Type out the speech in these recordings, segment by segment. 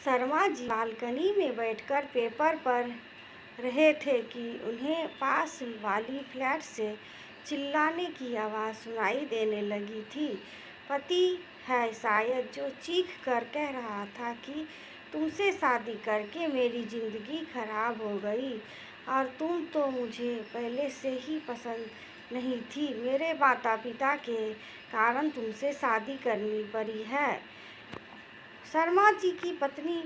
Sharma ji balcony में बैठकर paper पढ़ रहे थे कि उन्हें पास वाली फ्लैट से चिल्लाने की आवाज़ सुनाई देने लगी थी। पति है शायद, जो चीख कर कह रहा था कि तुमसे शादी करके मेरी ज़िंदगी खराब हो गई और तुम तो मुझे पहले से ही पसंद नहीं थी। मेरे माता पिता के कारण तुमसे शादी करनी पड़ी है। शर्मा जी की पत्नी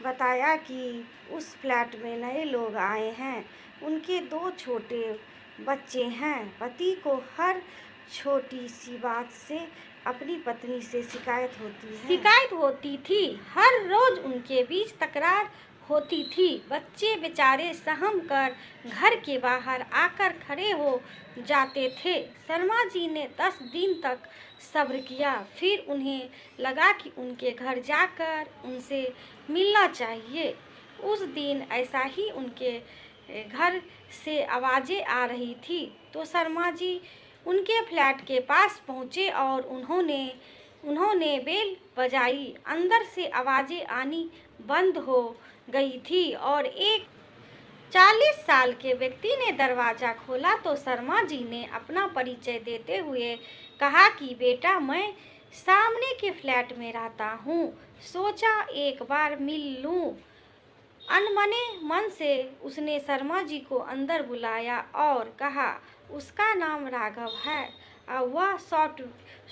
बताया कि उस फ्लैट में नए लोग आए हैं, उनके 2 छोटे बच्चे हैं। पति को हर छोटी सी बात से अपनी पत्नी से शिकायत होती थी। हर रोज उनके बीच तकरार होती थी। बच्चे बेचारे सहम कर घर के बाहर आकर खड़े हो जाते थे। शर्मा जी ने 10 दिन तक सब्र किया, फिर उन्हें लगा कि उनके घर जाकर उनसे मिलना चाहिए। उस दिन ऐसा ही उनके घर से आवाज़ें आ रही थी तो शर्मा जी उनके फ्लैट के पास पहुँचे और उन्होंने बेल बजाई। अंदर से आवाज़ें आनी बंद हो गई थी और एक 40 साल के व्यक्ति ने दरवाज़ा खोला तो शर्मा जी ने अपना परिचय देते हुए कहा कि बेटा, मैं सामने के फ्लैट में रहता हूँ, सोचा एक बार मिल लूँ। अनमने मन से उसने शर्मा जी को अंदर बुलाया और कहा उसका नाम राघव है और वह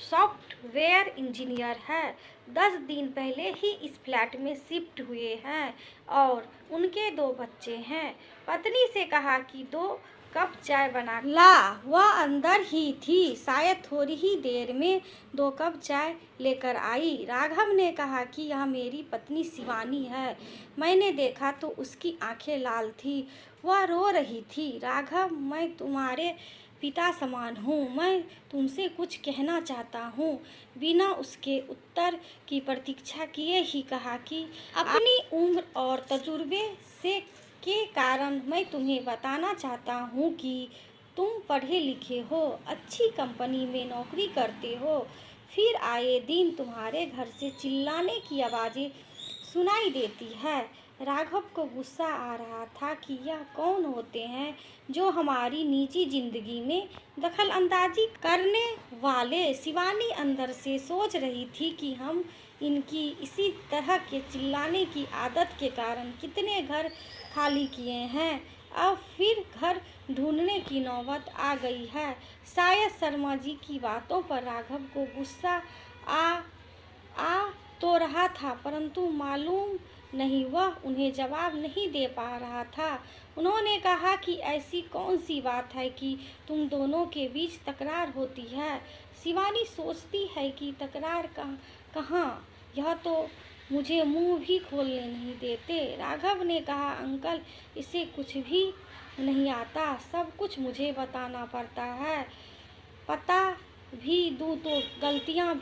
सॉफ्टवेयर इंजीनियर है। 10 दिन पहले ही इस फ्लैट में शिफ्ट हुए हैं और उनके 2 बच्चे हैं। पत्नी से कहा कि 2 कप चाय बना ला। वह अंदर ही थी, शायद थोड़ी ही देर में 2 कप चाय लेकर आई। राघव ने कहा कि यह मेरी पत्नी शिवानी है। मैंने देखा तो उसकी आंखें लाल थी, वह रो रही थी। राघव, मैं तुम्हारे पिता समान हूँ, मैं तुमसे कुछ कहना चाहता हूँ। बिना उसके उत्तर की प्रतीक्षा किए ही कहा कि अपनी उम्र और तजुर्बे से के कारण मैं तुम्हें बताना चाहता हूँ कि तुम पढ़े लिखे हो, अच्छी कंपनी में नौकरी करते हो, फिर आए दिन तुम्हारे घर से चिल्लाने की आवाज़ें सुनाई देती है। राघव को गुस्सा आ रहा था कि यह कौन होते हैं जो हमारी निजी जिंदगी में दखल अंदाजी करने वाले। शिवानी अंदर से सोच रही थी कि हम इनकी इसी तरह के चिल्लाने की आदत के कारण कितने घर खाली किए हैं। अब फिर घर ढूंढने की नौबत आ गई है। शायद शर्मा जी की बातों पर राघव को गुस्सा आ तो रहा था, परंतु मालूम नहीं वह उन्हें जवाब नहीं दे पा रहा था। उन्होंने कहा कि ऐसी कौन सी बात है कि तुम दोनों के बीच तकरार होती है। शिवानी सोचती है कि तकरार कहाँ, यह तो मुझे मुंह भी खोलने नहीं देते। राघव ने कहा, अंकल, इसे कुछ भी नहीं आता, सब कुछ मुझे बताना पड़ता है। पता भी दूँ तो गलतियाँ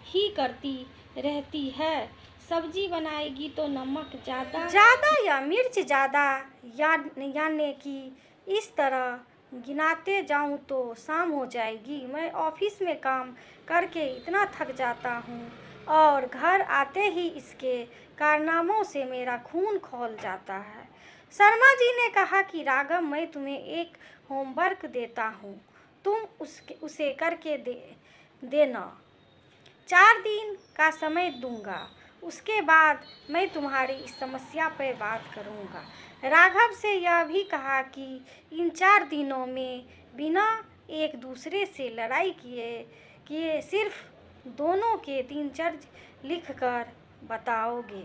ही करती रहती है। सब्जी बनाएगी तो नमक ज़्यादा या मिर्च ज़्यादा, यानी कि इस तरह गिनाते जाऊं तो शाम हो जाएगी। मैं ऑफिस में काम करके इतना थक जाता हूँ और घर आते ही इसके कारनामों से मेरा खून खौल जाता है। शर्मा जी ने कहा कि राघव, मैं तुम्हें एक होमवर्क देता हूँ, तुम उसे करके देना। 4 दिन का समय दूंगा, उसके बाद मैं तुम्हारी इस समस्या पर बात करूंगा। राघव से यह भी कहा कि इन 4 दिनों में बिना एक दूसरे से लड़ाई किए सिर्फ दोनों के दिनचर्या लिख कर बताओगे।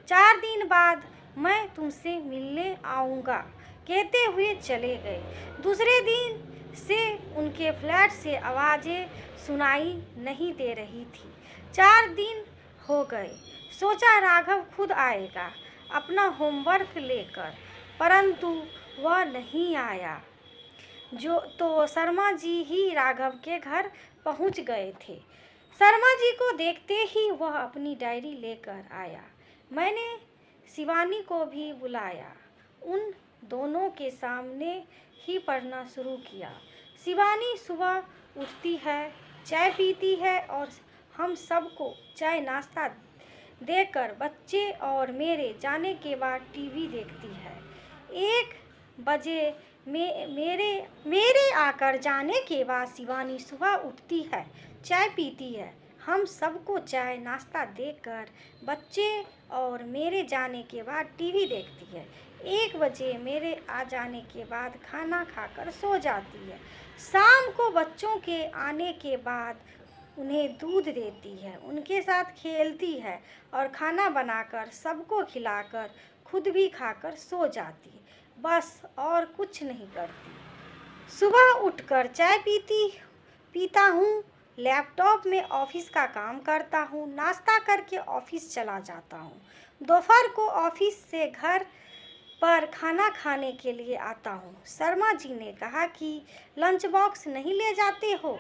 4 दिन बाद मैं तुमसे मिलने आऊँगा, कहते हुए चले गए। दूसरे दिन से उनके फ्लैट से आवाज़ें सुनाई नहीं दे रही थी। 4 दिन हो गए। सोचा राघव खुद आएगा अपना होमवर्क लेकर, परंतु वह नहीं आया। तो शर्मा जी ही राघव के घर पहुंच गए थे। शर्मा जी को देखते ही वह अपनी डायरी लेकर आया। मैंने शिवानी को भी बुलाया, उन दोनों के सामने ही पढ़ना शुरू किया। शिवानी सुबह उठती है, चाय पीती है और हम सबको चाय नाश्ता देकर बच्चे और मेरे जाने के बाद टीवी देखती है। 1 बजे मेरे मेरे आकर जाने के बाद शिवानी सुबह उठती है, चाय पीती है। हम सबको चाय नाश्ता देकर बच्चे और मेरे जाने के बाद टीवी देखती है। 1 बजे मेरे आ जाने के बाद खाना खाकर सो जाती है। शाम को बच्चों के आने के बाद उन्हें दूध देती है, उनके साथ खेलती है और खाना बनाकर सबको खिलाकर खुद भी खाकर सो जाती है। बस और कुछ नहीं करती। सुबह उठकर चाय पीता हूँ, लैपटॉप में ऑफिस का काम करता हूँ, नाश्ता करके ऑफिस चला जाता हूँ। दोपहर को ऑफिस से घर पर खाना खाने के लिए आता हूँ। शर्मा जी ने कहा कि लंच बॉक्स नहीं ले जाते हो?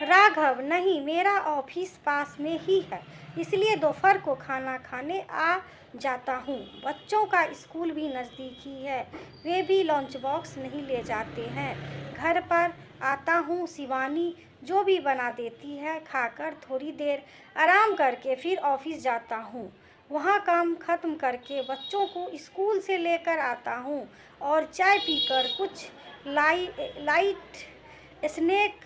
राघव, नहीं, मेरा ऑफिस पास में ही है, इसलिए दोपहर को खाना खाने आ जाता हूँ। बच्चों का स्कूल भी नज़दीक ही है, वे भी लंच बॉक्स नहीं ले जाते हैं। घर पर आता हूँ, शिवानी जो भी बना देती है, खाकर थोड़ी देर आराम करके फिर ऑफिस जाता हूँ। वहाँ काम ख़त्म करके बच्चों को स्कूल से लेकर आता हूँ और चाय पीकर कुछ लाइट स्नैक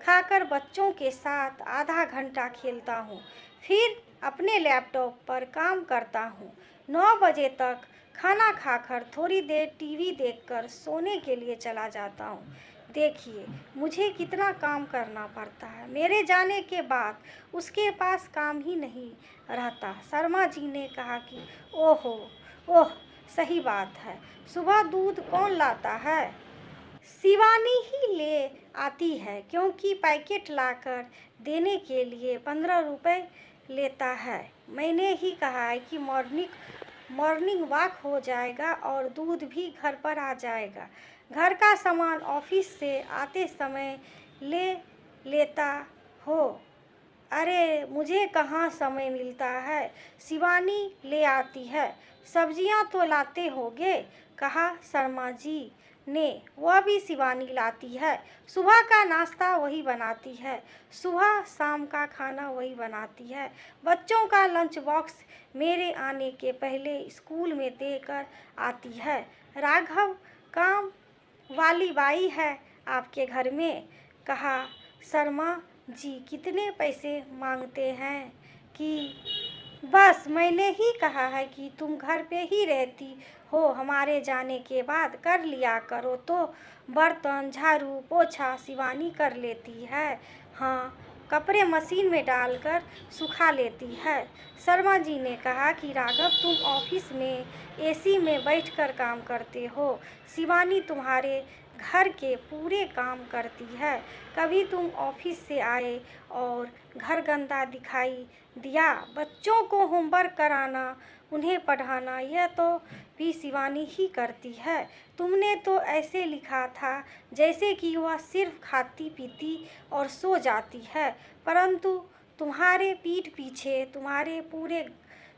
खाकर बच्चों के साथ आधा घंटा खेलता हूँ, फिर अपने लैपटॉप पर काम करता हूँ। 9 बजे तक खाना खाकर थोड़ी देर टीवी देखकर सोने के लिए चला जाता हूँ। देखिए मुझे कितना काम करना पड़ता है। मेरे जाने के बाद उसके पास काम ही नहीं रहता। शर्मा जी ने कहा कि ओह, सही बात है। सुबह दूध कौन लाता है? शिवानी ही ले आती है, क्योंकि पैकेट लाकर देने के लिए 15 रुपए लेता है। मैंने ही कहा है कि मॉर्निंग वॉक हो जाएगा और दूध भी घर पर आ जाएगा। घर का सामान ऑफिस से आते समय ले लेता हो। अरे मुझे कहाँ समय मिलता है, शिवानी ले आती है। सब्जियां तो लाते होगे, कहा शर्मा जी ने। वह भी शिवानी लाती है। सुबह का नाश्ता वही बनाती है, सुबह शाम का खाना वही बनाती है। बच्चों का लंच बॉक्स मेरे आने के पहले स्कूल में देकर आती है। राघव, काम वाली बाई है आपके घर में, कहा शर्मा जी। कितने पैसे मांगते हैं? कि बस मैंने ही कहा है कि तुम घर पे ही रहती हो, हमारे जाने के बाद कर लिया करो। तो बर्तन झाड़ू पोछा शिवानी कर लेती है। हाँ, कपड़े मशीन में डालकर सुखा लेती है। शर्मा जी ने कहा कि राघव, तुम ऑफिस में एसी में बैठकर काम करते हो, शिवानी तुम्हारे घर के पूरे काम करती है। कभी तुम ऑफिस से आए और घर गंदा दिखाई दिया? बच्चों को होमवर्क कराना, उन्हें पढ़ाना, यह तो भी शिवानी ही करती है। तुमने तो ऐसे लिखा था जैसे कि वह सिर्फ खाती पीती और सो जाती है, परंतु तुम्हारे पीठ पीछे तुम्हारे पूरे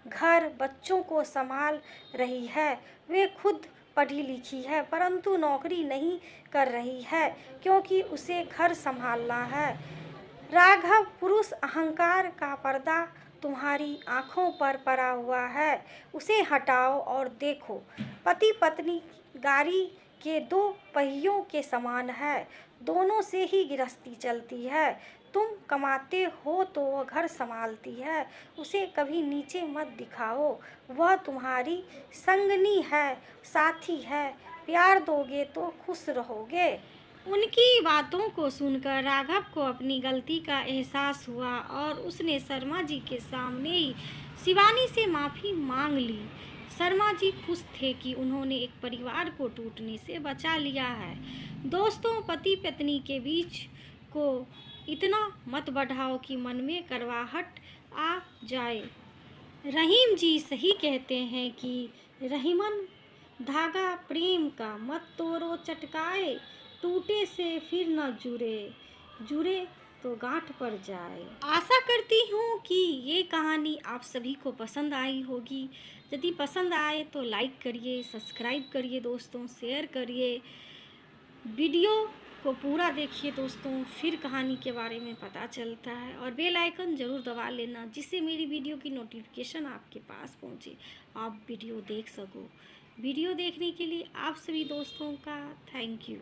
घर बच्चों को संभाल रही है। वे खुद पढ़ी लिखी है, परंतु नौकरी नहीं कर रही है, क्योंकि उसे घर संभालना है। राघव, पुरुष अहंकार का पर्दा तुम्हारी आंखों पर पड़ा हुआ है, उसे हटाओ और देखो। पति पत्नी गाड़ी के 2 पहियों के समान है, दोनों से ही गृहस्थी चलती है। तुम कमाते हो तो वह घर संभालती है, उसे कभी नीचे मत दिखाओ। वह तुम्हारी संगनी है, साथी है, प्यार दोगे तो खुश रहोगे। उनकी बातों को सुनकर राघव को अपनी गलती का एहसास हुआ और उसने शर्मा जी के सामने ही शिवानी से माफ़ी मांग ली। शर्मा जी खुश थे कि उन्होंने एक परिवार को टूटने से बचा लिया है। दोस्तों, पति पत्नी के बीच को इतना मत बढ़ाओ कि मन में कड़वाहट आ जाए। रहीम जी सही कहते हैं कि रहीमन, धागा प्रेम का मत तोड़ो चटकाए, टूटे से फिर न जुड़े तो गांठ पड़ जाए। आशा करती हूँ कि ये कहानी आप सभी को पसंद आई होगी। यदि पसंद आए तो लाइक करिए, सब्सक्राइब करिए दोस्तों, शेयर करिए। वीडियो को पूरा देखिए दोस्तों, फिर कहानी के बारे में पता चलता है। और बेल आइकन ज़रूर दबा लेना, जिससे मेरी वीडियो की नोटिफिकेशन आपके पास पहुंचे, आप वीडियो देख सको। वीडियो देखने के लिए आप सभी दोस्तों का थैंक यू।